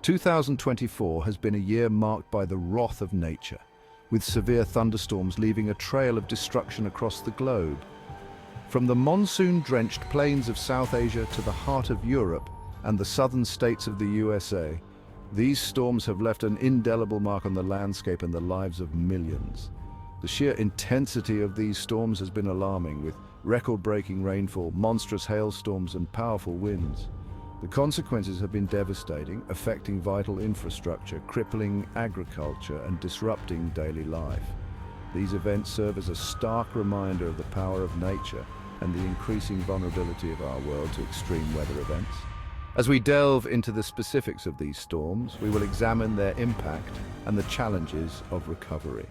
2024 has been a year marked by the wrath of nature, with severe thunderstorms leaving a trail of destruction across the globe. From the monsoon-drenched plains of South Asia to the heart of Europe and the southern states of the USA, these storms have left an indelible mark on the landscape and the lives of millions. The sheer intensity of these storms has been alarming, with record-breaking rainfall, monstrous hailstorms, and powerful winds. The consequences have been devastating, affecting vital infrastructure, crippling agriculture, and disrupting daily life. These events serve as a stark reminder of the power of nature and the increasing vulnerability of our world to extreme weather events. As we delve into the specifics of these storms, we will examine their impact and the challenges of recovery.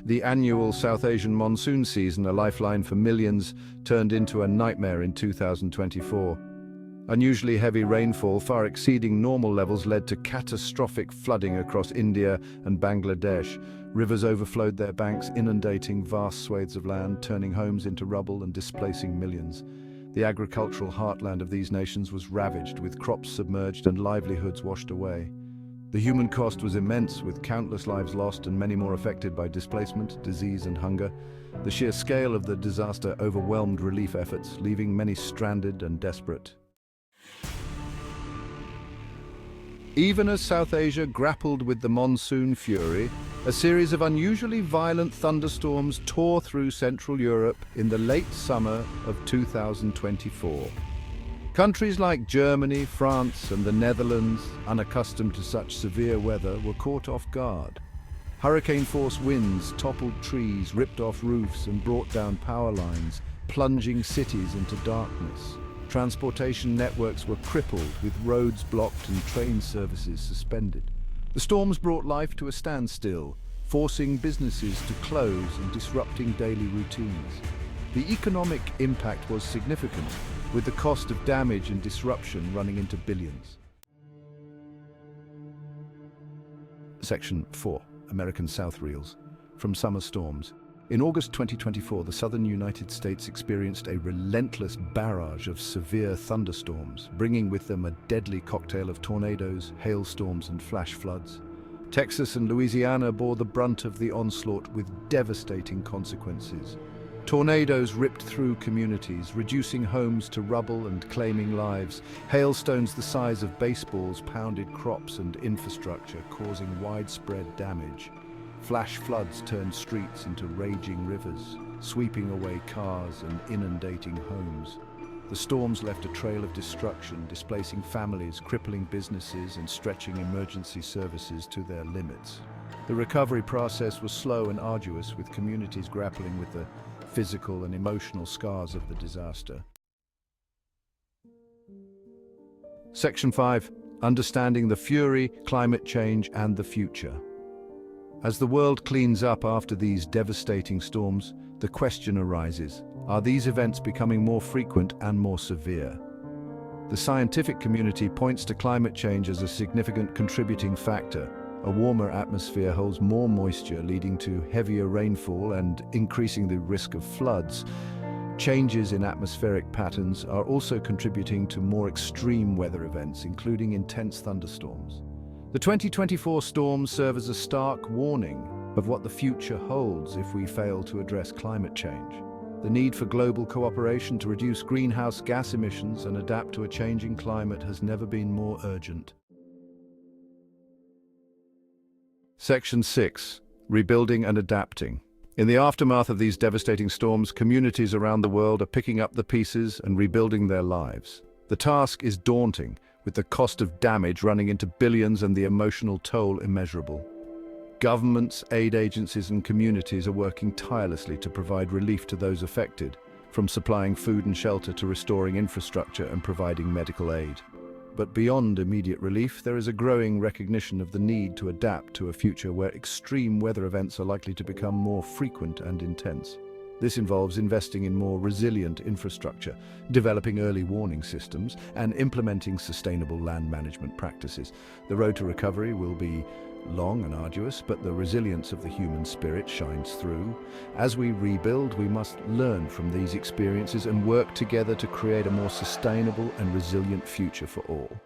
The annual South Asian monsoon season, a lifeline for millions, turned into a nightmare in 2024. Unusually heavy rainfall, far exceeding normal levels, led to catastrophic flooding across India and Bangladesh. Rivers overflowed their banks, inundating vast swathes of land, turning homes into rubble and displacing millions. The agricultural heartland of these nations was ravaged, with crops submerged and livelihoods washed away. The human cost was immense, with countless lives lost and many more affected by displacement, disease, and hunger. The sheer scale of the disaster overwhelmed relief efforts, leaving many stranded and desperate. Even as South Asia grappled with the monsoon fury, a series of unusually violent thunderstorms tore through Central Europe in the late summer of 2024. Countries like Germany, France, and the Netherlands, unaccustomed to such severe weather, were caught off guard. Hurricane-force winds toppled trees, ripped off roofs, and brought down power lines, plunging cities into darkness. Transportation networks were crippled, with roads blocked and train services suspended. The storms brought life to a standstill, forcing businesses to close and disrupting daily routines. The economic impact was significant, with the cost of damage and disruption running into billions. Section 4. American South Reels. From summer storms. In August 2024, the southern United States experienced a relentless barrage of severe thunderstorms, bringing with them a deadly cocktail of tornadoes, hailstorms, and flash floods. Texas and Louisiana bore the brunt of the onslaught, with devastating consequences. Tornadoes ripped through communities, reducing homes to rubble and claiming lives. Hailstones the size of baseballs pounded crops and infrastructure, causing widespread damage. Flash floods turned streets into raging rivers, sweeping away cars and inundating homes. The storms left a trail of destruction, displacing families, crippling businesses, and stretching emergency services to their limits. The recovery process was slow and arduous, with communities grappling with the physical and emotional scars of the disaster. Section 5. Understanding the fury, climate change, and the future. As the world cleans up after these devastating storms, the question arises, are these events becoming more frequent and more severe? The scientific community points to climate change as a significant contributing factor. A warmer atmosphere holds more moisture, leading to heavier rainfall and increasing the risk of floods. Changes in atmospheric patterns are also contributing to more extreme weather events, including intense thunderstorms. The 2024 storms serve as a stark warning of what the future holds if we fail to address climate change. The need for global cooperation to reduce greenhouse gas emissions and adapt to a changing climate has never been more urgent. Section 6. Rebuilding and adapting. In the aftermath of these devastating storms, communities around the world are picking up the pieces and rebuilding their lives. The task is daunting, with the cost of damage running into billions and the emotional toll immeasurable. Governments, aid agencies, and communities are working tirelessly to provide relief to those affected, from supplying food and shelter to restoring infrastructure and providing medical aid. But beyond immediate relief, there is a growing recognition of the need to adapt to a future where extreme weather events are likely to become more frequent and intense. This involves investing in more resilient infrastructure, developing early warning systems, and implementing sustainable land management practices. The road to recovery will be long and arduous, but the resilience of the human spirit shines through. As we rebuild, we must learn from these experiences and work together to create a more sustainable and resilient future for all.